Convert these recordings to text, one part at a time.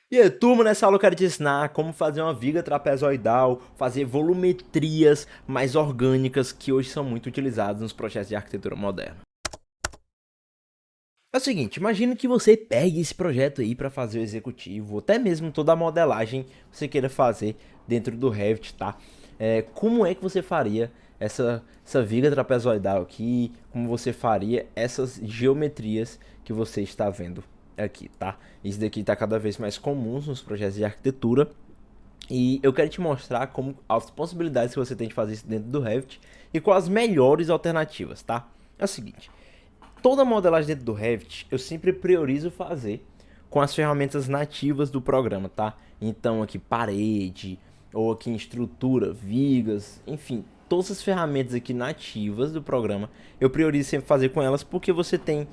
E aí, turma, nessa aula eu quero te ensinar como fazer uma viga trapezoidal, fazer volumetrias mais orgânicas que hoje são muito utilizadas nos projetos de arquitetura moderna. É o seguinte, imagina que você pegue esse projeto aí para fazer o executivo, ou até mesmo toda a modelagem que você queira fazer dentro do Revit, tá? Como é que você faria essa viga trapezoidal aqui? Como você faria essas geometrias que você está vendo aqui, tá? Isso daqui está cada vez mais comum nos projetos de arquitetura. E eu quero te mostrar como as possibilidades que você tem de fazer isso dentro do Revit e quais as melhores alternativas, tá? É o seguinte, toda modelagem dentro do Revit eu sempre priorizo fazer com as ferramentas nativas do programa, tá? Então aqui parede, ou aqui em estrutura, vigas, enfim, todas as ferramentas aqui nativas do programa eu priorizo sempre fazer com elas porque você tem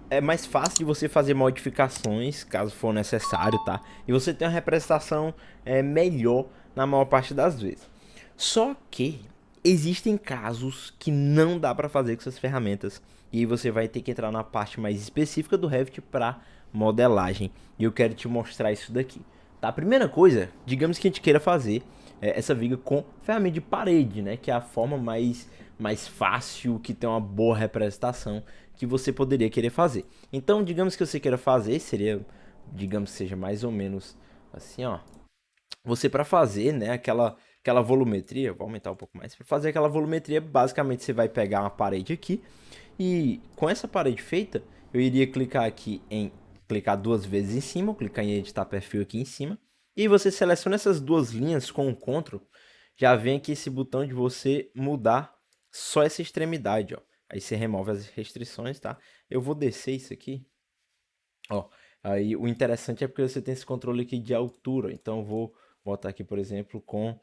é mais fácil de você fazer modificações caso for necessário, tá? E você tem uma representação melhor na maior parte das vezes. Só que existem casos que não dá para fazer com essas ferramentas e aí você vai ter que entrar na parte mais específica do Revit para modelagem. E eu quero te mostrar isso daqui. Tá? A primeira coisa, digamos que a gente queira fazer essa viga com ferramenta de parede, né? Que é a forma mais fácil, que tem uma boa representação que você poderia querer fazer. Então, digamos que você queira fazer, seria, digamos que seja mais ou menos assim, ó. Você para fazer, né, aquela volumetria, vou aumentar um pouco mais, para fazer aquela volumetria, basicamente você vai pegar uma parede aqui e com essa parede feita, eu iria clicar aqui em clicar duas vezes em cima, clicar em editar perfil aqui em cima, e você seleciona essas duas linhas com o Ctrl, já vem aqui esse botão de você mudar só essa extremidade, ó. Aí você remove as restrições, tá? Eu vou descer isso aqui, ó. Aí o interessante é porque você tem esse controle aqui de altura, então eu vou botar aqui, por exemplo, com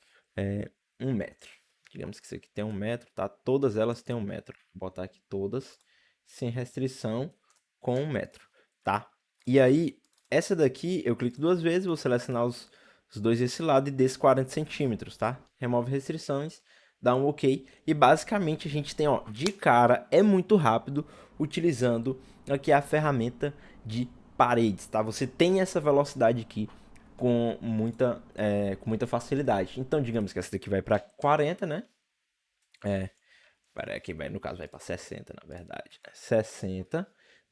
1 metro. Digamos que isso aqui tem 1 metro, tá? Todas elas têm 1 metro. Vou botar aqui todas, sem restrição, com 1 metro, tá? E aí, essa daqui, eu clico duas vezes, vou selecionar os dois desse lado e desse 40 centímetros, tá? Remove restrições, dá um OK. E basicamente a gente tem, ó, de cara, é muito rápido, utilizando aqui a ferramenta de paredes, tá? Você tem essa velocidade aqui com muita facilidade. Então, digamos que essa daqui vai para 40, né? Aqui vai, no caso, vai para 60, na verdade. 60,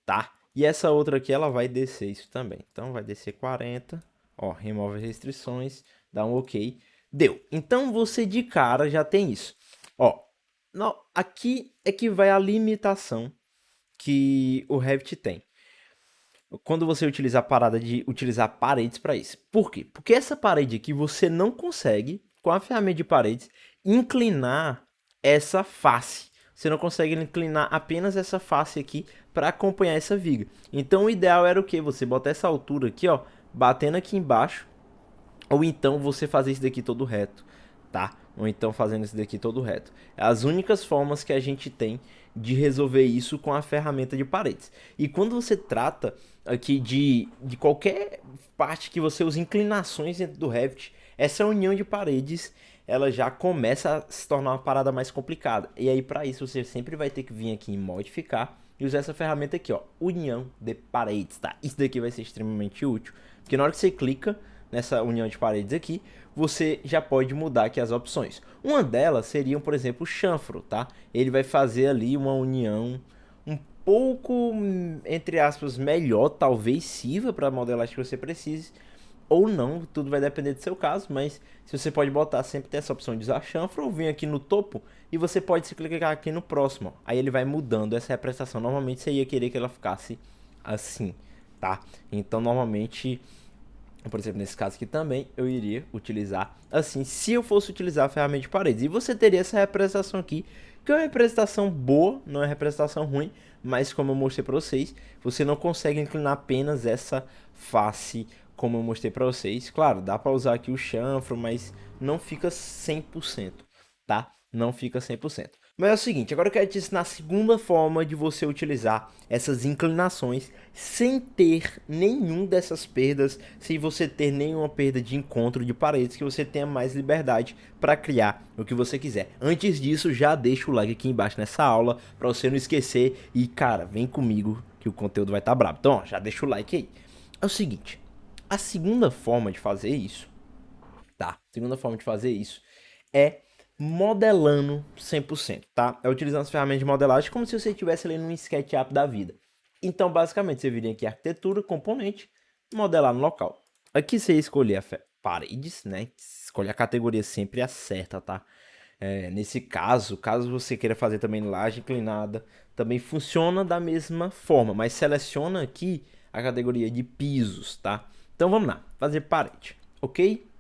tá? E essa outra aqui, ela vai descer isso também. Então, vai descer 40. Ó, remove restrições, dá um OK. Deu. Então, você de cara já tem isso. Ó, aqui é que vai a limitação que o Revit tem quando você utiliza a parada de utilizar paredes para isso. Por quê? Porque essa parede aqui você não consegue, com a ferramenta de paredes, inclinar essa face. Você não consegue inclinar apenas essa face aqui para acompanhar essa viga. Então o ideal era o que? Você botar essa altura aqui, ó, batendo aqui embaixo, ou então você fazer isso daqui todo reto, tá? Ou então fazendo isso daqui todo reto. É as únicas formas que a gente tem de resolver isso com a ferramenta de paredes. E quando você trata aqui de qualquer parte que você use inclinações dentro do Revit, essa união de paredes ela já começa a se tornar uma parada mais complicada. E aí para isso você sempre vai ter que vir aqui em modificar e usar essa ferramenta aqui, ó, união de paredes, tá? Isso daqui vai ser extremamente útil, porque na hora que você clica nessa união de paredes aqui, você já pode mudar aqui as opções. Uma delas seria, por exemplo, o chanfro, tá? Ele vai fazer ali uma união um pouco, entre aspas, melhor, talvez sirva para a modelagem que você precise, ou não, tudo vai depender do seu caso, mas se você pode botar, sempre tem essa opção de usar chanfro, ou vir aqui no topo, e você pode se clicar aqui no próximo, aí ele vai mudando essa representação. Normalmente você ia querer que ela ficasse assim, tá? Então, normalmente, por exemplo, nesse caso aqui também, eu iria utilizar assim, se eu fosse utilizar a ferramenta de paredes. E você teria essa representação aqui, que é uma representação boa, não é uma representação ruim, mas como eu mostrei para vocês, você não consegue inclinar apenas essa face como eu mostrei para vocês. Claro, dá para usar aqui o chanfro, mas não fica 100%, tá? Não fica 100%. Mas é o seguinte, agora eu quero te ensinar a segunda forma de você utilizar essas inclinações sem ter nenhum dessas perdas, sem você ter nenhuma perda de encontro de paredes, que você tenha mais liberdade para criar o que você quiser. Antes disso, já deixa o like aqui embaixo nessa aula, para você não esquecer. E cara, vem comigo que o conteúdo vai estar brabo. Então, ó, já deixa o like aí. É o seguinte, A segunda forma de fazer isso, tá? A segunda forma de fazer isso é modelando 100%, tá? É utilizando as ferramentas de modelagem como se você estivesse ali num SketchUp da vida. Então, basicamente, você viria aqui arquitetura, componente, modelar no local. Aqui você escolher a paredes, né? Escolher a categoria sempre acerta, tá? Nesse caso você queira fazer também laje inclinada, também funciona da mesma forma, mas seleciona aqui a categoria de pisos, tá? Então vamos lá, fazer parede, ok?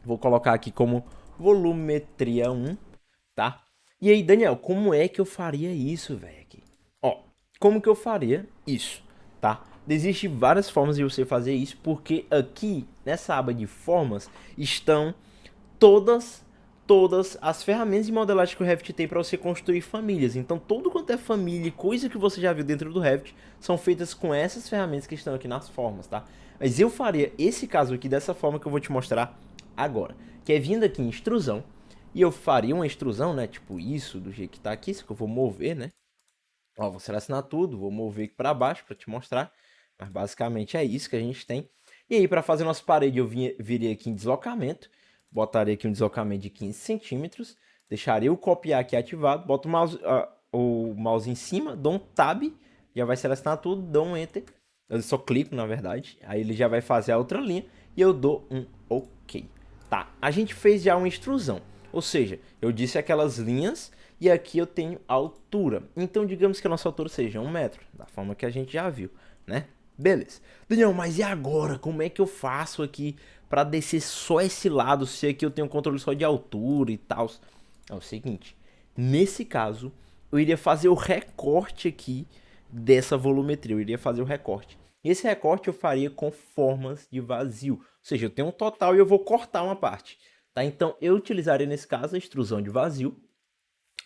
Vou colocar aqui como volumetria 1, tá? E aí, Daniel, como é que eu faria isso, velho? Ó, como que eu faria isso, tá? Existem várias formas de você fazer isso, porque aqui nessa aba de formas estão todas as ferramentas de modelagem que o Revit tem para você construir famílias. Então, tudo quanto é família e coisa que você já viu dentro do Revit são feitas com essas ferramentas que estão aqui nas formas, tá? Mas eu faria esse caso aqui dessa forma que eu vou te mostrar agora, que é vindo aqui em extrusão, e eu faria uma extrusão, né, tipo isso, do jeito que tá aqui, isso que eu vou mover, né? Ó, vou selecionar tudo, vou mover aqui para baixo para te mostrar, mas basicamente é isso que a gente tem. E aí, para fazer nossa parede, eu viria aqui em deslocamento, botaria aqui um deslocamento de 15 centímetros, deixaria o copiar aqui ativado, boto o mouse em cima, dou um tab, já vai selecionar tudo, dou um enter, eu só clico na verdade, aí ele já vai fazer a outra linha e eu dou um ok. Tá, a gente fez já uma extrusão, ou seja, eu disse aquelas linhas e aqui eu tenho a altura. Então digamos que a nossa altura seja 1 metro, da forma que a gente já viu, né? Beleza. Daniel, mas e agora? Como é que eu faço aqui para descer só esse lado, se aqui eu tenho controle só de altura e tal? É o seguinte, nesse caso, eu iria fazer o recorte aqui dessa volumetria, eu iria fazer o recorte. Esse recorte eu faria com formas de vazio, ou seja, eu tenho um total e eu vou cortar uma parte, tá? Então eu utilizaria nesse caso a extrusão de vazio,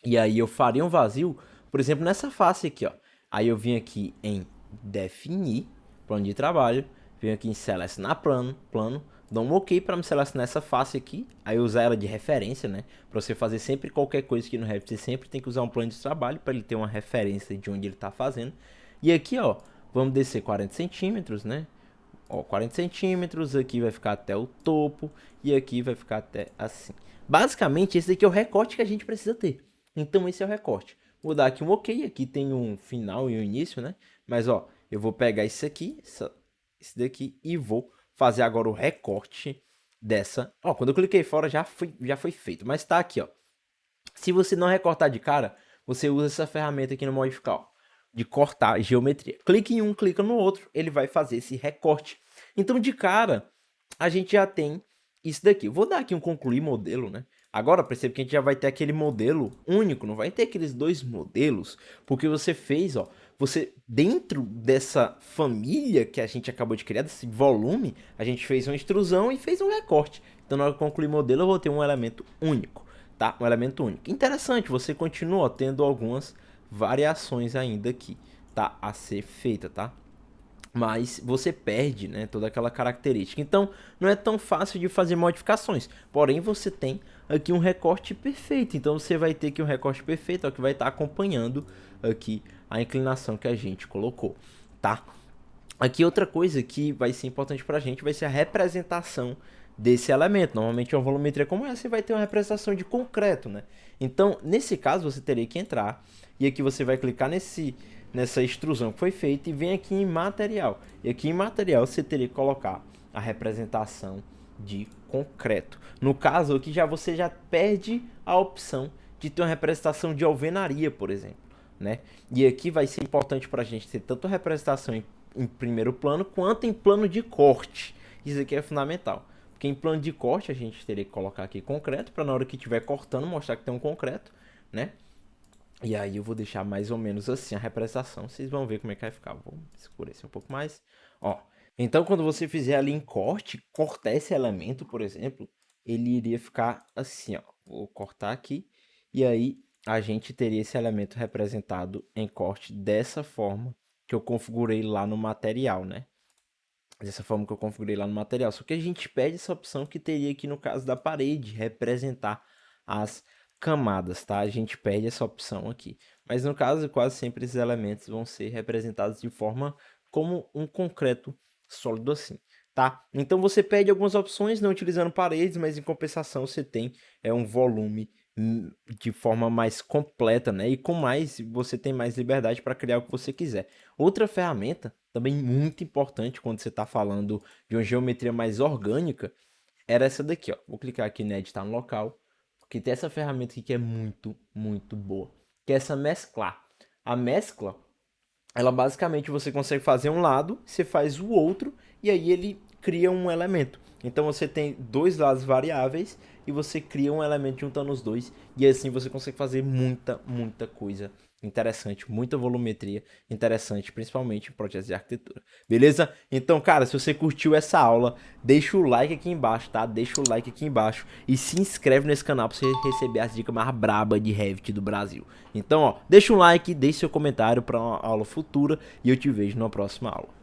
e aí eu faria um vazio, por exemplo, nessa face aqui, ó. Aí eu vim aqui em definir, plano de trabalho, venho aqui em selecionar plano, dou um ok para me selecionar essa face aqui, aí usar ela de referência, né? Para você fazer sempre qualquer coisa aqui no Revit, você sempre tem que usar um plano de trabalho para ele ter uma referência de onde ele está fazendo. E aqui, ó, vamos descer 40 centímetros, né? Ó, 40 centímetros, aqui vai ficar até o topo e aqui vai ficar até assim. Basicamente, esse daqui é o recorte que a gente precisa ter. Então, esse é o recorte. Vou dar aqui um ok, aqui tem um final e um início, né? Mas, ó, eu vou pegar isso aqui, esse daqui, e vou fazer agora o recorte dessa. Ó, quando eu cliquei fora já foi feito, mas tá aqui, ó. Se você não recortar de cara, você usa essa ferramenta aqui no modificar, ó, de cortar geometria. Clique em um, clica no outro, ele vai fazer esse recorte. Então, de cara, a gente já tem isso daqui. Eu vou dar aqui um concluir modelo, né? Agora, percebe que a gente já vai ter aquele modelo único, não vai ter aqueles dois modelos, porque você fez, ó, você dentro dessa família que a gente acabou de criar, desse volume, a gente fez uma extrusão e fez um recorte. Então, na hora de concluir modelo, eu vou ter um elemento único, tá? Um elemento único. Interessante, você continua tendo algumas variações ainda aqui, tá? A ser feita, tá? Mas você perde, né, toda aquela característica. Então, não é tão fácil de fazer modificações. Porém, você tem aqui um recorte perfeito. Então, você vai ter aqui um recorte perfeito, ó, que vai estar acompanhando aqui a inclinação que a gente colocou, tá? Aqui outra coisa que vai ser importante pra gente vai ser a representação desse elemento. Normalmente, uma volumetria como essa, você vai ter uma representação de concreto, né? Então, nesse caso, você teria que entrar e aqui você vai clicar nessa extrusão que foi feita e vem aqui em material. E aqui em material você teria que colocar a representação de concreto. No caso aqui você já perde a opção de ter uma representação de alvenaria, por exemplo, né? E aqui vai ser importante para a gente ter tanto a representação em primeiro plano quanto em plano de corte. Isso aqui é fundamental. Porque em plano de corte a gente teria que colocar aqui concreto para na hora que estiver cortando mostrar que tem um concreto, né? E aí eu vou deixar mais ou menos assim a representação. Vocês vão ver como é que vai ficar. Vou escurecer um pouco mais. Ó, então quando você fizer ali em corte, cortar esse elemento, por exemplo, ele iria ficar assim, ó. Vou cortar aqui. E aí a gente teria esse elemento representado em corte dessa forma que eu configurei lá no material, né? Dessa forma que eu configurei lá no material. Só que a gente pede essa opção que teria aqui no caso da parede, representar as camadas, tá? A gente pede essa opção aqui. Mas no caso, quase sempre esses elementos vão ser representados de forma como um concreto sólido assim. tá? Então você pede algumas opções não utilizando paredes, mas em compensação você tem um volume de forma mais completa, né? E com mais, você tem mais liberdade para criar o que você quiser. Outra ferramenta, também muito importante quando você está falando de uma geometria mais orgânica, era essa daqui, ó. Vou clicar aqui em editar no local, porque tem essa ferramenta aqui que é muito, muito boa, que é essa mesclar. A mescla, ela basicamente você consegue fazer um lado, você faz o outro, e aí ele cria um elemento. Então você tem dois lados variáveis e você cria um elemento juntando os dois, e assim você consegue fazer muita, muita coisa interessante, muita volumetria interessante, principalmente em projetos de arquitetura. Beleza? Então, cara, se você curtiu essa aula, deixa o like aqui embaixo, tá? Deixa o like aqui embaixo e se inscreve nesse canal para você receber as dicas mais braba de Revit do Brasil. Então, ó, deixa um like, deixe seu comentário para uma aula futura e eu te vejo na próxima aula.